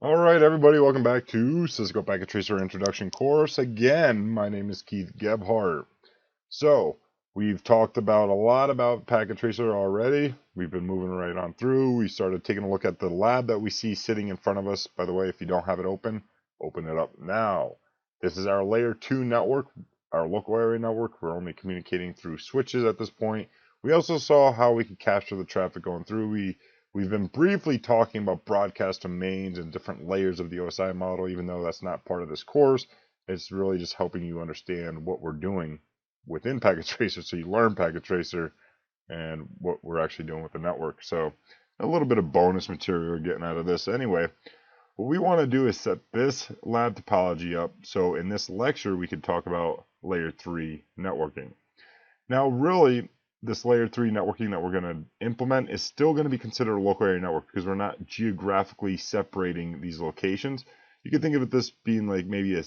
Alright everybody, welcome back to Cisco Packet Tracer Introduction course. Again, my name is Keith Gebhardt. So, we've talked about a lot about Packet Tracer already. We've been moving right on through. We started taking a look at the lab that we see sitting in front of us. By the way, if you don't have it open it up now. This is our layer 2 network, our local area network. We're only communicating through switches at this point. We also saw how we could capture the traffic going through. We've been briefly talking about broadcast domains and different layers of the OSI model, even though that's not part of this course. It's really just helping you understand what we're doing within Packet Tracer, so you learn Packet Tracer and what we're actually doing with the network. So a little bit of bonus material we're getting out of this. Anyway, what we want to do is set this lab topology up so in this lecture we could talk about layer 3 networking. Now really, this layer 3 networking that we're going to implement is still going to be considered a local area network because we're not geographically separating these locations. You can think of it this being like maybe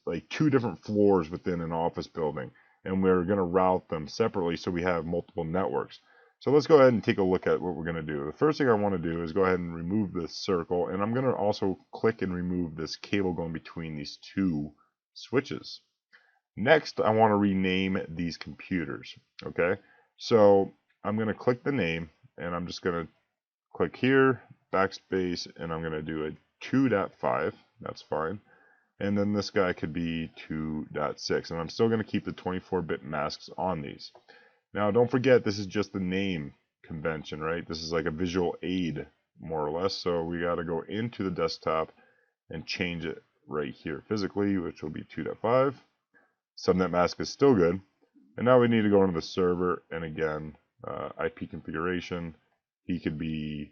like two different floors within an office building, and we're going to route them separately so we have multiple networks. So let's go ahead and take a look at what we're going to do. The first thing I want to do is go ahead and remove this circle, and I'm going to also click and remove this cable going between these two switches. Next, I want to rename these computers. Okay, so I'm going to click the name, and I'm just going to click here, backspace, and I'm going to do a 2.5. That's fine. And then this guy could be 2.6, and I'm still going to keep the 24-bit masks on these. Now, don't forget, this is just the name convention, right? This is like a visual aid, more or less. So we got to go into the desktop and change it right here physically, which will be 2.5. Subnet mask is still good. And now we need to go into the server, and again, IP configuration, he could be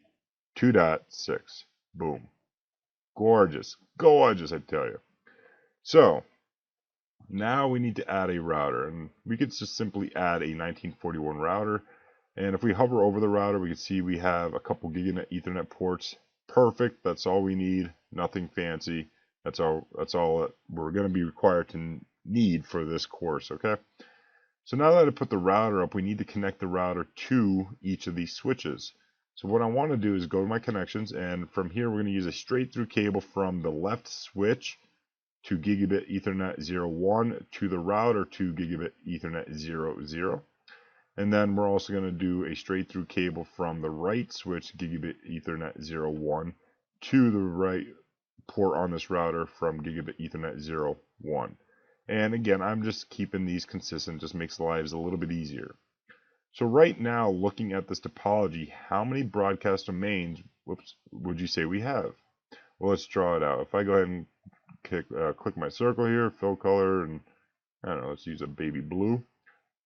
2.6. Boom. Gorgeous. Gorgeous, I tell you. So, now we need to add a router, and we could just simply add a 1941 router. And if we hover over the router, we can see we have a couple gigabit Ethernet ports. Perfect. That's all we need. Nothing fancy. That's all that we're going to be required to need for this course, okay? So now that I put the router up, we need to connect the router to each of these switches. So what I want to do is go to my connections, and from here we're going to use a straight through cable from the left switch to gigabit Ethernet 01 to the router to gigabit Ethernet 00. And then we're also going to do a straight through cable from the right switch gigabit Ethernet 01 to the right port on this router from gigabit Ethernet 01. And again, I'm just keeping these consistent, just makes lives a little bit easier. So right now, looking at this topology, how many broadcast domains would you say we have? Well, let's draw it out. If I go ahead and click my circle here, fill color, and I don't know, let's use a baby blue.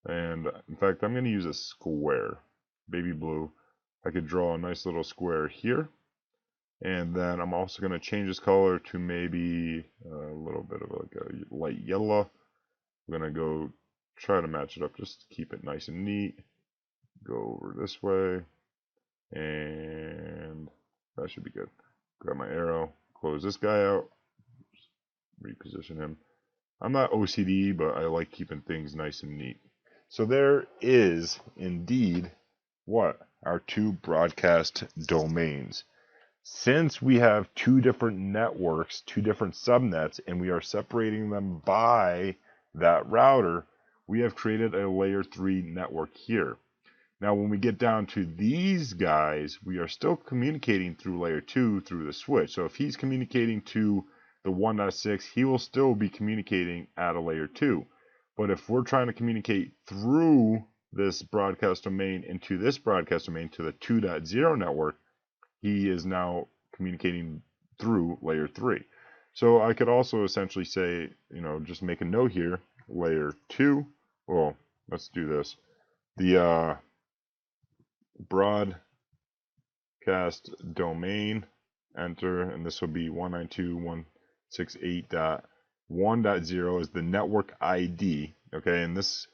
And in fact, I'm going to use a square, baby blue. I could draw a nice little square here. And then I'm also going to change this color to maybe a little bit of like a light yellow. I'm going to go try to match it up, just to keep it nice and neat. Go over this way, and that should be good. Grab my arrow, close this guy out, reposition him. I'm not OCD, but I like keeping things nice and neat. So there is indeed what? Our two broadcast domains. Since we have two different networks, two different subnets, and we are separating them by that router, we have created a layer 3 network here. Now, when we get down to these guys, we are still communicating through layer 2 through the switch. So if he's communicating to the 1.6, he will still be communicating at a layer 2. But if we're trying to communicate through this broadcast domain into this broadcast domain to the 2.0 network, he is now communicating through layer 3. So I could also essentially say, just make a note here, layer 2. Well, let's do this. The broadcast domain, enter, and this will be 192.168.1.0 is the network ID. Okay, and this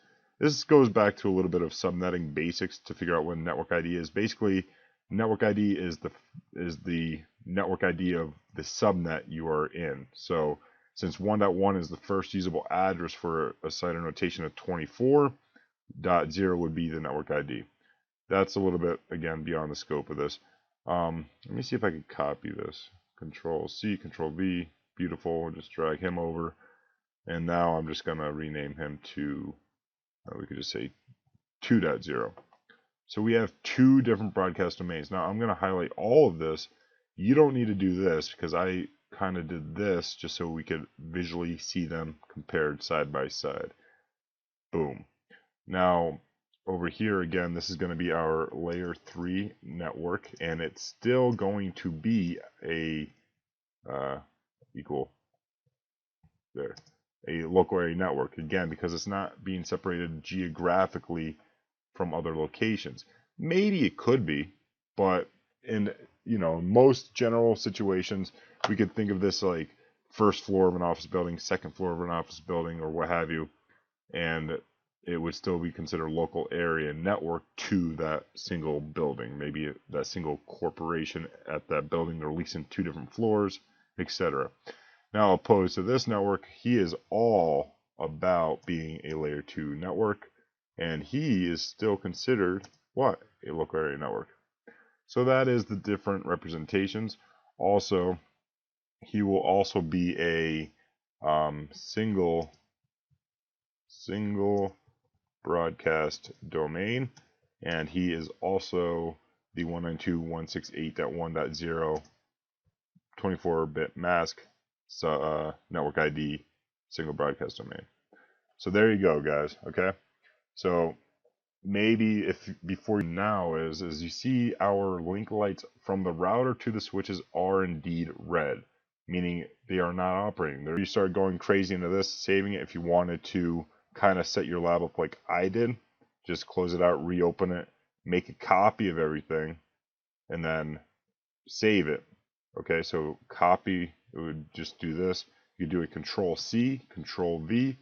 goes back to a little bit of subnetting basics to figure out what network ID is. Basically, network ID is the network ID of the subnet you are in. So since 1.1 is the first usable address for a CIDR notation of 24.0 would be the network ID. That's a little bit, again, beyond the scope of this. Let me see if I can copy this. Control C, Control V, beautiful, just drag him over. And now I'm just gonna rename him to, we could just say 2.0. So we have two different broadcast domains. Now I'm gonna highlight all of this. You don't need to do this because I kind of did this just so we could visually see them compared side by side. Boom. Now over here again, this is going to be our layer 3 network, and it's still going to be a equal there, a local area network again, because it's not being separated geographically from other locations. Maybe it could be, but in most general situations, we could think of this like first floor of an office building, second floor of an office building, or what have you, and it would still be considered local area network to that single building, maybe that single corporation at that building. They're leasing two different floors, etc. Now, opposed to this network, he is all about being a layer 2 network, and he is still considered what? A local area network. So that is the different representations. Also, he will also be a single broadcast domain, and he is also the 192.168.1.0 24-bit mask network ID single broadcast domain. So there you go, guys. Okay, so maybe if before now is you see our link lights from the router to the switches are indeed red, meaning they are not operating. There you start going crazy into this, saving it if you wanted to kind of set your lab up like I did. Just close it out, reopen it, make a copy of everything, and then save it. Okay, so copy, it would just do this. You do a Control C, Control V,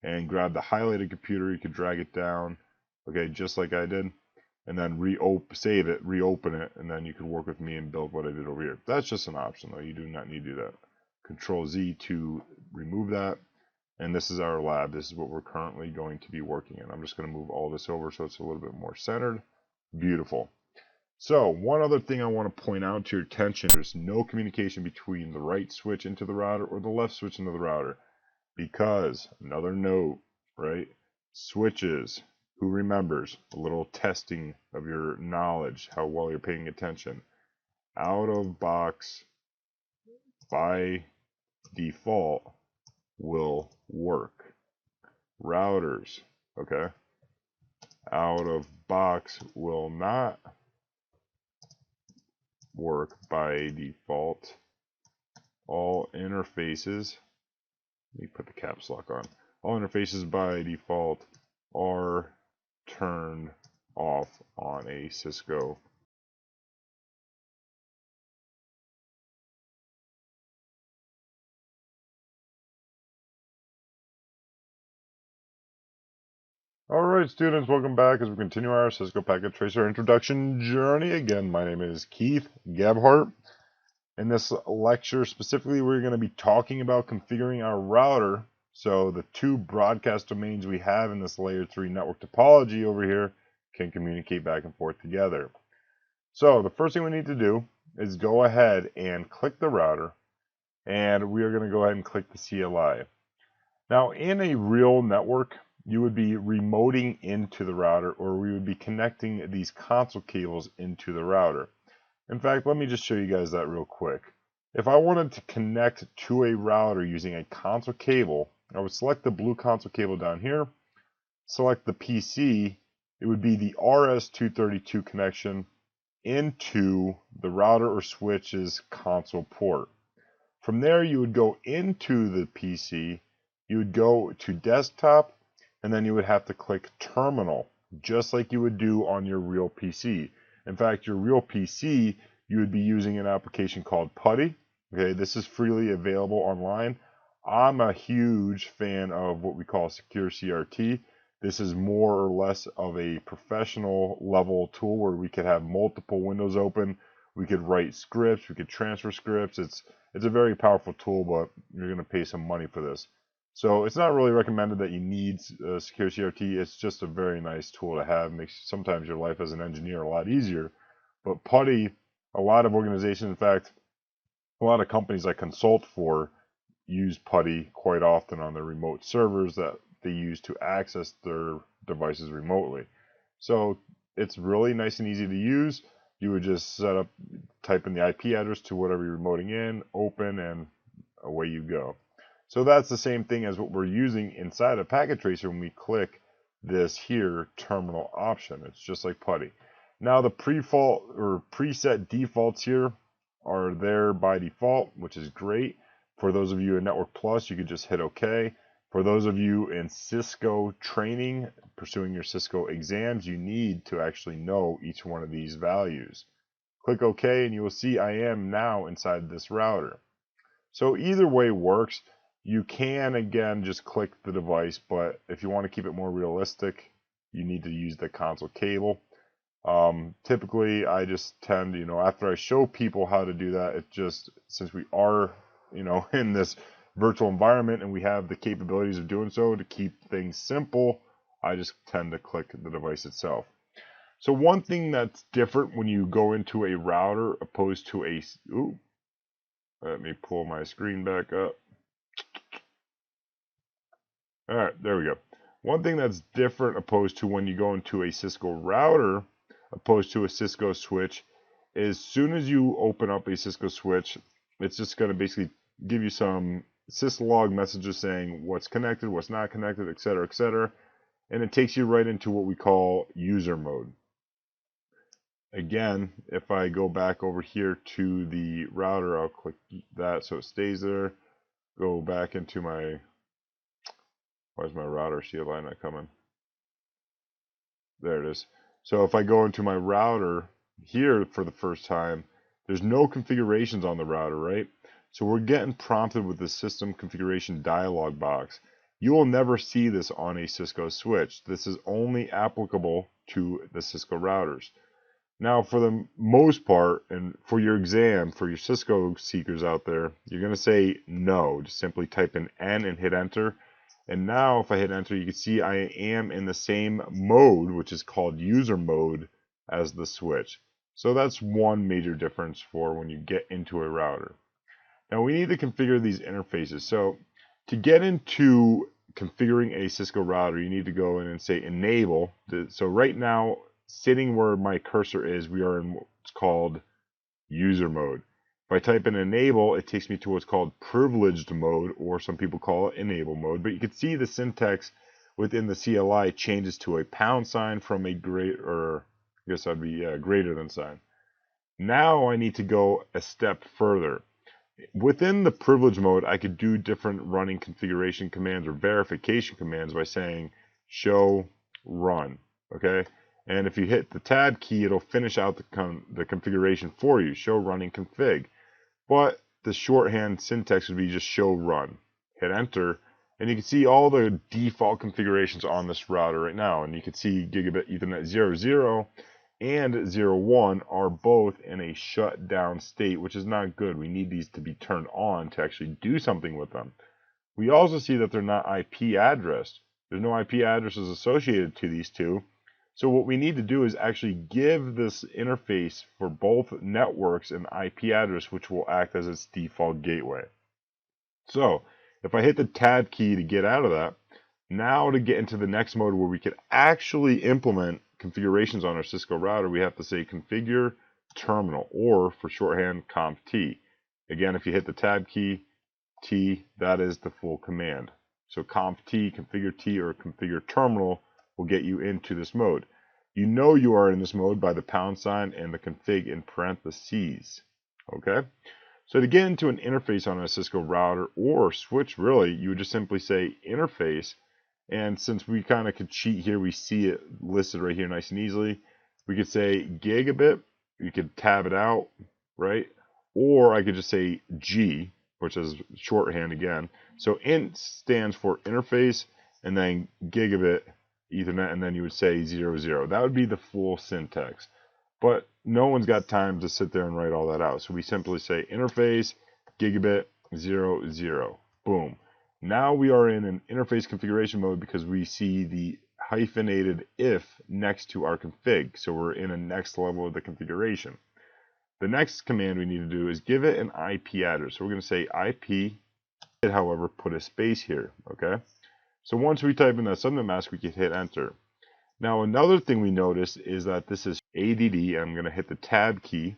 and grab the highlighted computer. You could drag it down, okay, just like I did, and then save it, reopen it, and then you can work with me and build what I did over here. That's just an option, though. You do not need to do that. Control Z to remove that. And this is our lab. This is what we're currently going to be working in. I'm just going to move all this over so it's a little bit more centered. Beautiful. So one other thing I want to point out to your attention, there's no communication between the right switch into the router or the left switch into the router. Because, another note, right? Switches, who remembers? A little testing of your knowledge, how well you're paying attention. Out of box, by default, will work. Routers, okay, out of box will not work by default. All interfaces, let me put the caps lock on. All interfaces by default are turned off on a Cisco. Alright students, welcome back as we continue our Cisco Packet Tracer introduction journey. Again, my name is Keith Gebhardt. In this lecture specifically, we're going to be talking about configuring our router so the two broadcast domains we have in this layer 3 network topology over here can communicate back and forth together. So the first thing we need to do is go ahead and click the router, and we are going to go ahead and click the CLI. Now in a real network, you would be remoting into the router, or we would be connecting these console cables into the router. In fact, let me just show you guys that real quick. If I wanted to connect to a router using a console cable, I would select the blue console cable down here, select the PC, it would be the RS-232 connection into the router or switch's console port. From there, you would go into the PC, you would go to desktop, and then you would have to click terminal, just like you would do on your real PC. In fact, your real PC, you would be using an application called PuTTY. Okay, this is freely available online. I'm a huge fan of what we call Secure CRT. This is more or less of a professional level tool where we could have multiple windows open. We could write scripts, we could transfer scripts. It's a very powerful tool, but you're going to pay some money for this. So it's not really recommended that you need Secure CRT. It's just a very nice tool to have. Makes sometimes your life as an engineer a lot easier. But PuTTY, a lot of organizations, in fact, A lot of companies I consult for use PuTTY quite often on their remote servers that they use to access their devices remotely. So it's really nice and easy to use. You would just type in the IP address to whatever you're remoting in, open, and away you go. So that's the same thing as what we're using inside of Packet Tracer when we click this here terminal option. It's just like PuTTY. Now the preset defaults here are there by default, which is great. For those of you in Network Plus, you could just hit OK. For those of you in Cisco training, pursuing your Cisco exams, you need to actually know each one of these values. Click OK and you will see I am now inside this router. So either way works. You can, again, just click the device, but if you want to keep it more realistic, you need to use the console cable. Typically, I just tend, after I show people how to do that, it just, since we are, in this virtual environment and we have the capabilities of doing so to keep things simple, I just tend to click the device itself. So one thing that's different when you go into a router opposed to a, let me pull my screen back up. All right, there we go. One thing that's different opposed to when you go into a Cisco router opposed to a Cisco switch is as soon as you open up a Cisco switch, it's just going to basically give you some syslog messages saying what's connected, what's not connected, etc., etc. And it takes you right into what we call user mode. Again, if I go back over here to the router, I'll click that so it stays there. Go back into my, where's my router CLI not coming? There it is. So if I go into my router here for the first time, there's no configurations on the router, right? So we're getting prompted with the system configuration dialog box. You will never see this on a Cisco switch. This is only applicable to the Cisco routers. Now, for the most part, and for your exam, for your Cisco seekers out there, you're going to say no. Just simply type in N and hit enter. And now, if I hit enter, you can see I am in the same mode, which is called user mode, as the switch. So that's one major difference for when you get into a router. Now, we need to configure these interfaces. So to get into configuring a Cisco router, you need to go in and say enable. So right now, sitting where my cursor is, we are in what's called user mode. If I type in enable, it takes me to what's called privileged mode, or some people call it enable mode. But you can see the syntax within the CLI changes to a pound sign from a greater than sign. Now I need to go a step further. Within the privilege mode, I could do different running configuration commands or verification commands by saying show run. Okay. And if you hit the tab key, it'll finish out the configuration for you, show running config. But the shorthand syntax would be just show run. Hit enter, and you can see all the default configurations on this router right now. And you can see Gigabit Ethernet 00 and 01 are both in a shutdown state, which is not good. We need these to be turned on to actually do something with them. We also see that they're not IP addressed. There's no IP addresses associated to these two. So what we need to do is actually give this interface for both networks an IP address, which will act as its default gateway. So if I hit the tab key to get out of that, now to get into the next mode where we could actually implement configurations on our Cisco router, we have to say configure terminal, or for shorthand conft. Again, if you hit the tab key, T, that is the full command. So conft, configure T, or configure terminal will get you into this mode. You know you are in this mode by the pound sign and the config in parentheses. Okay? So to get into an interface on a Cisco router or switch, really, you would just simply say interface. And since we kind of could cheat here, we see it listed right here nice and easily. We could say gigabit. You could tab it out, right? Or I could just say G, which is shorthand again. So int stands for interface, and then gigabit Ethernet, and then you would say 00. That would be the full syntax. But no one's got time to sit there and write all that out. So we simply say interface gigabit 00. Boom. Now we are in an interface configuration mode because we see the hyphenated if next to our config. So we're in a next level of the configuration. The next command we need to do is give it an IP address. So we're going to say IP, however, put a space here, okay? So once we type in that subnet mask, we can hit enter. Now another thing we notice is that this is ADD. I'm going to hit the tab key,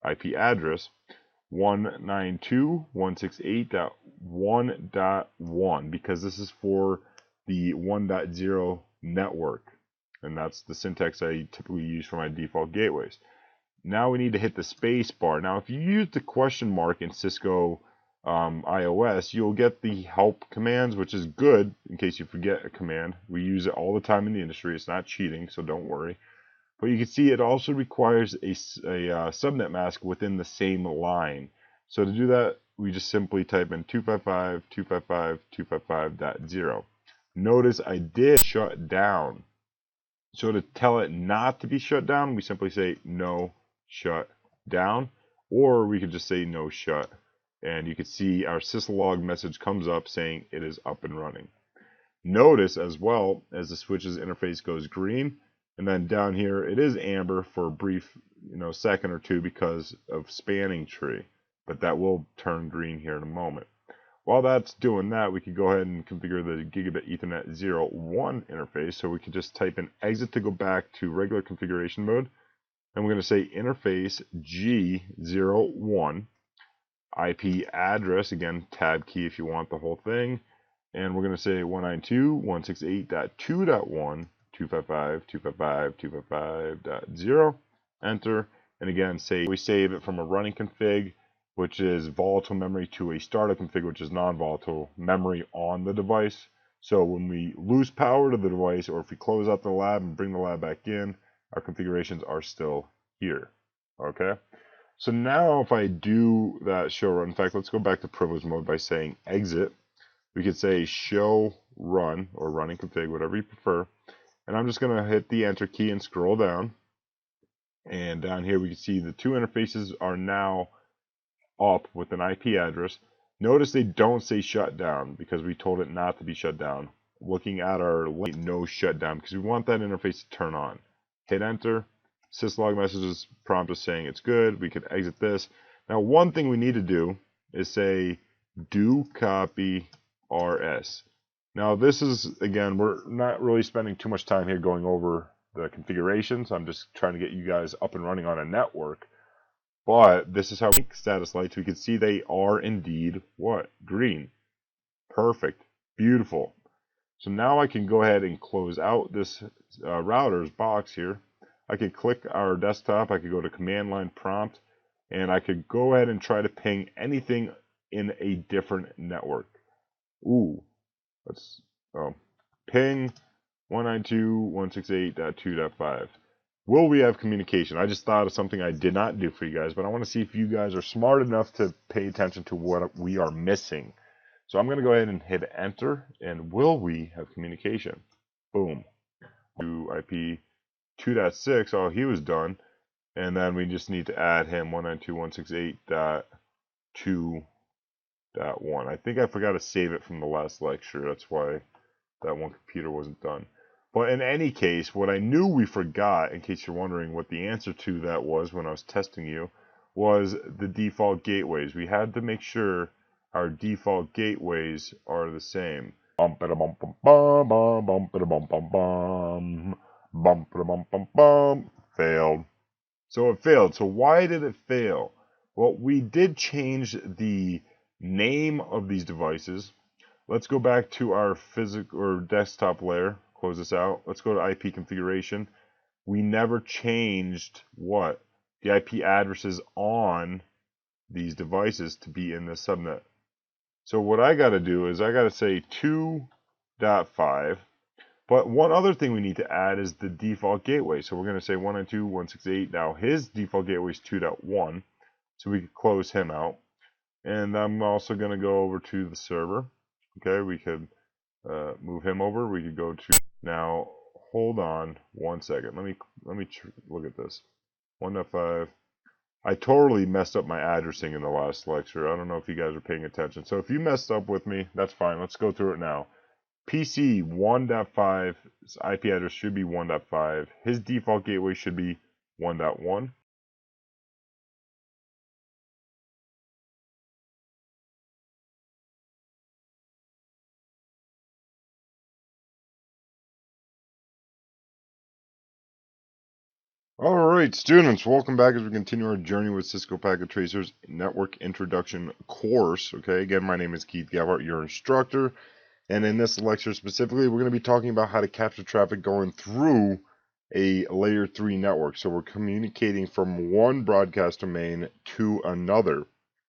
IP address, 192.168.1.1 because this is for the 1.0 network, and that's the syntax I typically use for my default gateways. Now we need to hit the space bar. Now if you use the question mark in Cisco iOS, you'll get the help commands, which is good in case you forget a command. We use it all the time in the industry. It's not cheating, so don't worry. But you can see it also requires a subnet mask within the same line. So to do that, we just simply type in 255.255.255.0. Notice I did shut down. So to tell it not to be shut down, we simply say no shut down, or we could just say no shut. And you can see our syslog message comes up saying it is up and running. Notice as well as the switch's interface goes green, and then down here it is amber for a brief second or two because of spanning tree, but that will turn green here in a moment. While that's doing that, we could go ahead and configure the Gigabit Ethernet 01 interface. So we could just type in exit to go back to regular configuration mode, and we're going to say interface G01, IP address, again tab key if you want the whole thing, and we're going to say 192.168.2.1 255.255.255.0, enter, and again we save it from a running config, which is volatile memory, to a startup config, which is non-volatile memory on the device. So when we lose power to the device, or if we close out the lab and bring the lab back in, our configurations are still here. Okay, so now if I do that show run, in fact, let's go back to privilege mode by saying exit. We could say show run or running config, whatever you prefer. And I'm just going to hit the enter key and scroll down. And down here we can see the two interfaces are now up with an IP address. Notice they don't say shut down because we told it not to be shut down. Looking at our link, no shutdown, because we want that interface to turn on. Hit enter. Syslog messages prompt us saying it's good. We could exit this. Now one thing we need to do is say do copy rs. Now this is, again, we're not really spending too much time here going over the configurations. I'm just trying to get you guys up and running on a network. But this is how link status lights, we can see they are indeed what? Green. Perfect. Beautiful. So now I can go ahead and close out this router's box here. I could click our desktop, I could go to command line prompt, and I could go ahead and try to ping anything in a different network. Ooh. Let's ping 192.168.2.5. Will we have communication? I just thought of something I did not do for you guys, but I want to see if you guys are smart enough to pay attention to what we are missing. So I'm going to go ahead and hit enter, and will we have communication? Boom. To IP 2.6, oh, he was done. And then we just need to add him 192.168.2.1. I think I forgot to save it from the last lecture. That's why that one computer wasn't done. But in any case, what I knew we forgot, in case you're wondering what the answer to that was when I was testing you, was the default gateways. We had to make sure our default gateways are the same. Failed. So it failed. So why did it fail? Well, we did change the name of these devices. Let's go back to our physical or desktop layer. Close this out. Let's go to IP configuration. We never changed what? The IP addresses on these devices to be in the subnet. So what I got to do is I got to say 2.5. But one other thing we need to add is the default gateway. So we're going to say 192.168. Now his default gateway is 2.1. So we could close him out. And I'm also going to go over to the server. Okay, we could move him over. We could go to, now hold on one second. Let me look at this. 1.5. I totally messed up my addressing in the last lecture. I don't know if you guys are paying attention. So if you messed up with me, that's fine. Let's go through it now. PC 1.5's IP address should be 1.5. His default gateway should be 1.1. Alright, students, welcome back as we continue our journey with Cisco Packet Tracer's Network Introduction course. Okay, again, my name is Keith Gavhart, your instructor, and in this lecture specifically, we're going to be talking about how to capture traffic going through a layer 3 network. So we're communicating from one broadcast domain to another.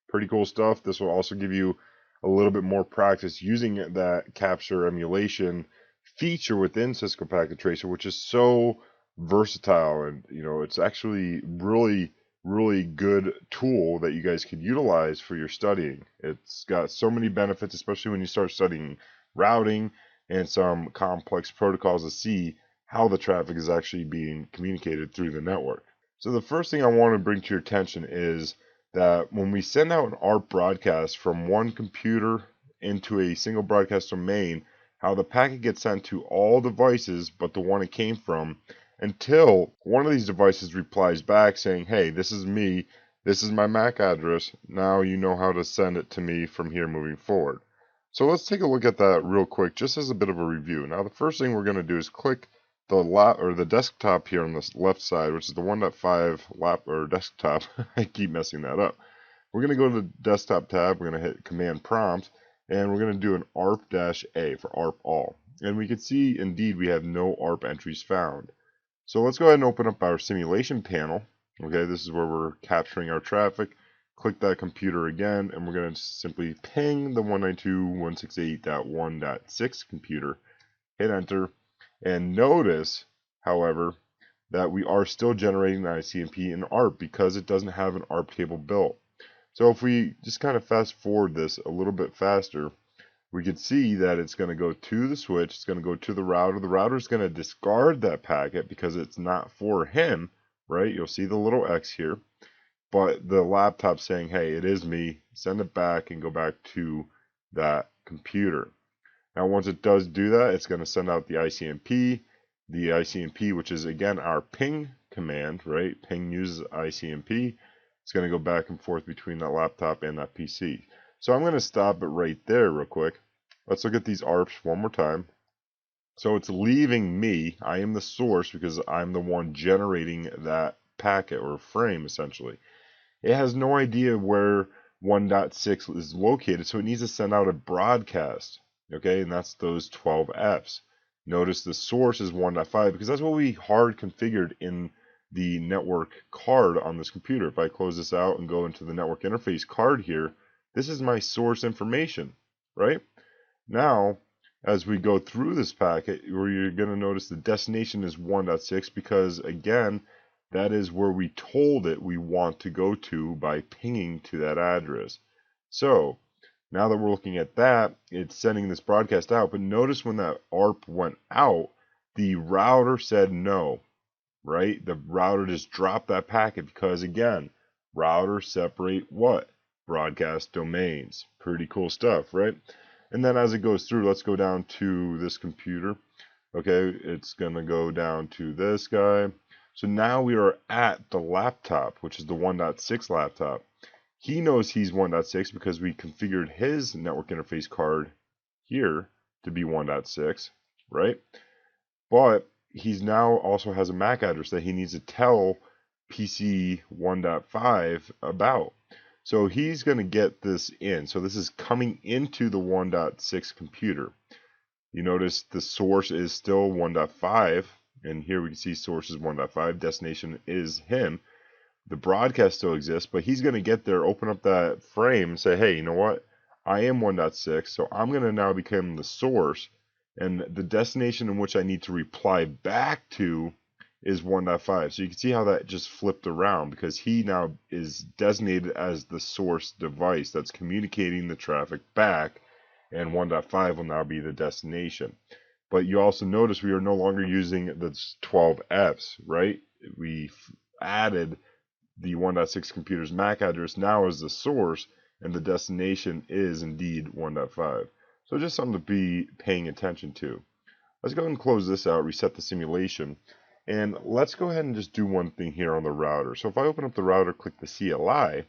Pretty cool stuff. This will also give you a little bit more practice using that capture emulation feature within Cisco Packet Tracer, which is so versatile, and it's actually really good tool that you guys could utilize for your studying. It's got so many benefits, especially when you start studying routing and some complex protocols to see how the traffic is actually being communicated through the network. So the first thing I want to bring to your attention is that when we send out an ARP broadcast from one computer into a single broadcast domain, how the packet gets sent to all devices but the one it came from, until one of these devices replies back saying, hey, this is me, this is my MAC address, now you know how to send it to me from here moving forward. So let's take a look at that real quick, just as a bit of a review. Now the first thing we're going to do is click the desktop here on the left side, which is the 1.5 lap or desktop. I keep messing that up. We're going to go to the desktop tab, we're going to hit command prompt, and we're going to do an ARP-A for ARP all. And we can see indeed we have no ARP entries found. So let's go ahead and open up our simulation panel. Okay, this is where we're capturing our traffic. Click that computer again, and we're going to simply ping the 192.168.1.6 computer. Hit enter, and notice, however, that we are still generating the ICMP in ARP because it doesn't have an ARP table built. So if we just kind of fast forward this a little bit faster, we can see that it's going to go to the switch, it's going to go to the router. The router is going to discard that packet because it's not for him, right? You'll see the little X here, but the laptop saying, hey, it is me, send it back and go back to that computer. Now, once it does do that, it's going to send out the ICMP, which is again our ping command, right? Ping uses ICMP. It's going to go back and forth between that laptop and that PC. So I'm going to stop it right there real quick. Let's look at these ARPs one more time. So it's leaving me. I am the source because I'm the one generating that packet or frame essentially. It has no idea where 1.6 is located, so it needs to send out a broadcast. Okay, and that's those 12 Fs. Notice the source is 1.5 because that's what we hard configured in the network card on this computer. If I close this out and go into the network interface card here, this is my source information, right? Now, as we go through this packet, you're going to notice the destination is 1.6 because, again, that is where we told it we want to go to by pinging to that address. So, now that we're looking at that, it's sending this broadcast out, but notice when that ARP went out, the router said no, right? The router just dropped that packet because, again, router separate what? Broadcast domains. Pretty cool stuff, right? And then as it goes through, let's go down to this computer. Okay, it's going to go down to this guy. So now we are at the laptop, which is the 1.6 laptop. He knows he's 1.6 because we configured his network interface card here to be 1.6, right? But he's now also has a MAC address that he needs to tell PC 1.5 about. So he's going to get this in. So this is coming into the 1.6 computer. You notice the source is still 1.5, and here we can see source is 1.5, destination is him. The broadcast still exists, but he's going to get there, open up that frame, and say, hey, you know what? I am 1.6, so I'm going to now become the source, and the destination in which I need to reply back to is 1.5. So you can see how that just flipped around because he now is designated as the source device that's communicating the traffic back, and 1.5 will now be the destination. But you also notice we are no longer using the 12 Fs, right? We added the 1.6 computer's MAC address now as the source, and the destination is indeed 1.5. So just something to be paying attention to. Let's go ahead and close this out, reset the simulation, and let's go ahead and just do one thing here on the router. So if I open up the router, click the CLI,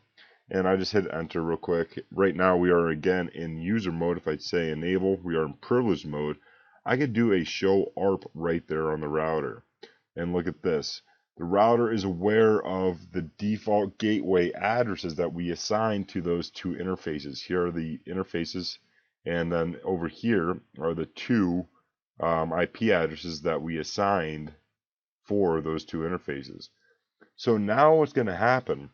and I just hit enter real quick. Right now we are again in user mode. If I say enable, we are in privileged mode. I could do a show ARP right there on the router. And look at this. The router is aware of the default gateway addresses that we assign to those two interfaces. Here are the interfaces, and then over here are the two IP addresses that we assigned for those two interfaces. So now what's going to happen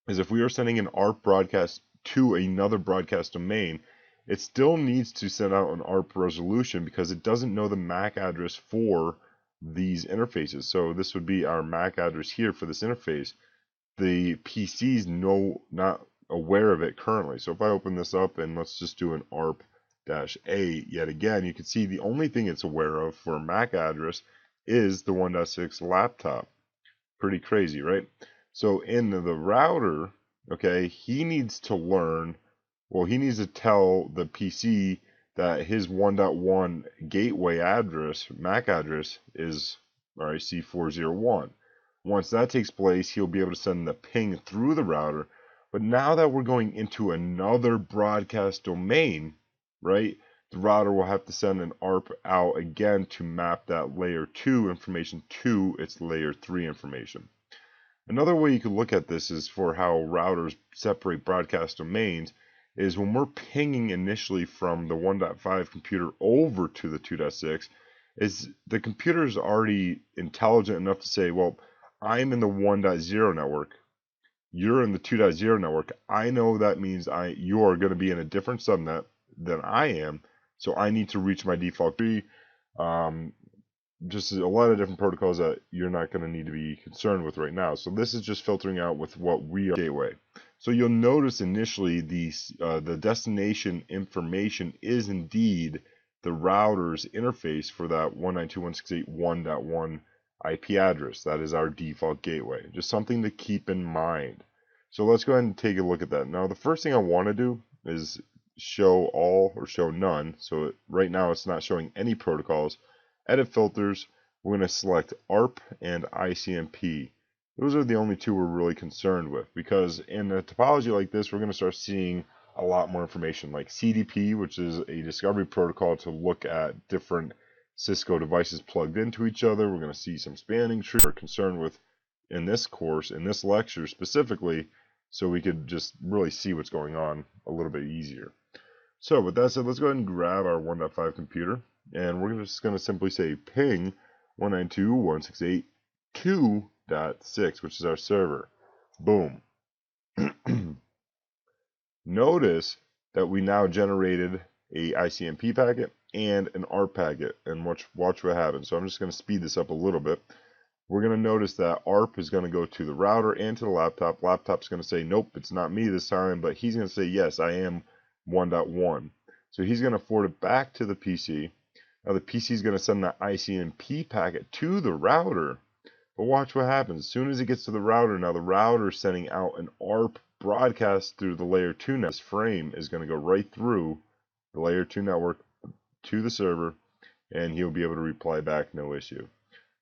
is if we are sending an ARP broadcast to another broadcast domain, it still needs to send out an ARP resolution because it doesn't know the MAC address for these interfaces. So this would be our MAC address here for this interface. The PC's not aware of it currently. So if I open this up and let's just do an ARP-A yet again, you can see the only thing it's aware of for a MAC address is the 1.6 laptop. Pretty crazy, right? So in the router, okay, he needs to learn, well, he needs to tell the PC that his 1.1 gateway address, MAC address, is C401. Once that takes place, he'll be able to send the ping through the router. But now that we're going into another broadcast domain, right, the router will have to send an ARP out again to map that layer 2 information to its layer 3 information. Another way you could look at this is for how routers separate broadcast domains is when we're pinging initially from the 1.5 computer over to the 2.6, is the computer is already intelligent enough to say, well, I'm in the 1.0 network. You're in the 2.0 network. I know that means you are going to be in a different subnet than I am, so I need to reach my default tree. Just a lot of different protocols that you're not going to need to be concerned with right now. So this is just filtering out with what we are gateway. So you'll notice initially the destination information is indeed the router's interface for that 192.168.1.1 IP address. That is our default gateway. Just something to keep in mind. So let's go ahead and take a look at that. Now the first thing I want to do is show all or show none. So right now it's not showing any protocols. Edit filters, we're going to select ARP and ICMP. Those are the only two we're really concerned with, because in a topology like this, we're going to start seeing a lot more information like CDP, which is a discovery protocol to look at different Cisco devices plugged into each other. We're going to see some spanning trees we're concerned with in this course, in this lecture specifically, so we could just really see what's going on a little bit easier. So with that said, let's go ahead and grab our 1.5 computer. And we're just going to simply say ping 192.168.2.6, which is our server. Boom. Notice that we now generated a ICMP packet and an ARP packet. And watch what happens. So I'm just going to speed this up a little bit. We're going to notice that ARP is going to go to the router and to the laptop. Laptop's going to say, nope, it's not me this time. But he's going to say, yes, I am 1.1. So he's going to forward it back to the PC. Now the PC is going to send that ICMP packet to the router, but watch what happens. As soon as it gets to the router, now the router is sending out an ARP broadcast through the layer 2 network. This frame is going to go right through the layer 2 network to the server, and he'll be able to reply back, no issue.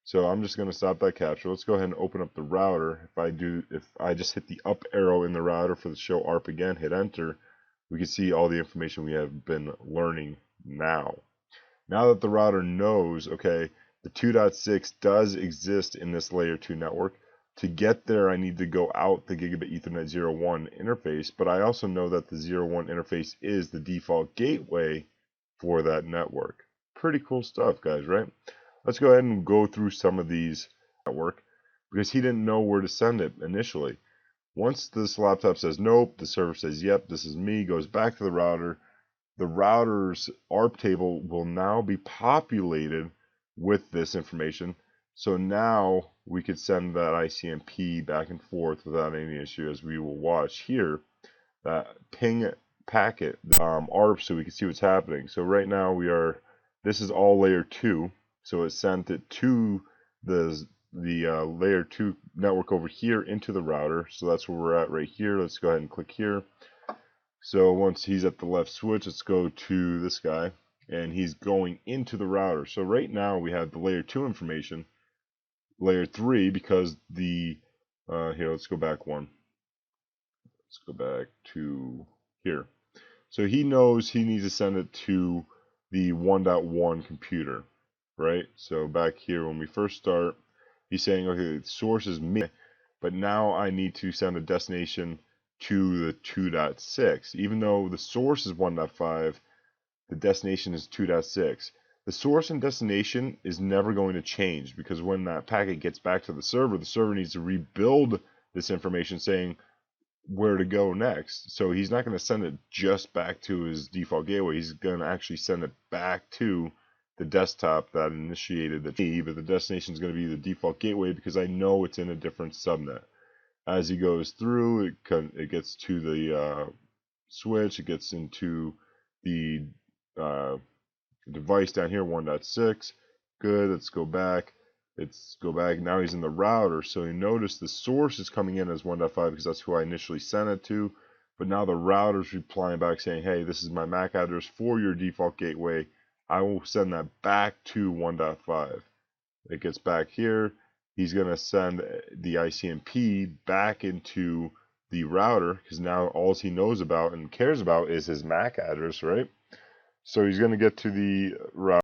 So I'm just going to stop that capture. Let's go ahead and open up the router. If I just hit the up arrow in the router for the show ARP again, hit enter, we can see all the information we have been learning now. Now that the router knows, okay, the 2.6 does exist in this layer 2 network. To get there, I need to go out the Gigabit Ethernet 01 interface, but I also know that the 01 interface is the default gateway for that network. Pretty cool stuff, guys, right? Let's go ahead and go through some of these network, because he didn't know where to send it initially. Once this laptop says nope, the server says yep, this is me, goes back to the router. The router's ARP table will now be populated with this information. So now we could send that ICMP back and forth without any issue, as we will watch here. That ping packet ARP, so we can see what's happening. So right now this is all layer 2. So it sent it to the layer 2 network over here into the router. So that's where we're at right here. Let's go ahead and click here. So once he's at the left switch, let's go to this guy, and he's going into the router. So right now we have the layer 2 information, layer 3, because here, let's go back one. Let's go back to here. So he knows he needs to send it to the 1.1 computer, right? So back here when we first start, he's saying, okay, the source is me, but now I need to send a destination to the 2.6. Even though the source is 1.5, the destination is 2.6. The source and destination is never going to change, because when that packet gets back to the server needs to rebuild this information saying where to go next. So he's not going to send it just back to his default gateway. He's going to actually send it back to the desktop that initiated the key, but the destination is going to be the default gateway because I know it's in a different subnet. As he goes through, it gets to the switch, it gets into the device down here, 1.6. Good, let's go back. Now he's in the router, so you notice the source is coming in as 1.5 because that's who I initially sent it to. But now the router's replying back saying, hey, this is my MAC address for your default gateway. I will send that back to 1.5. It gets back here. He's going to send the ICMP back into the router because now all he knows about and cares about is his MAC address, right? So he's going to get to the router.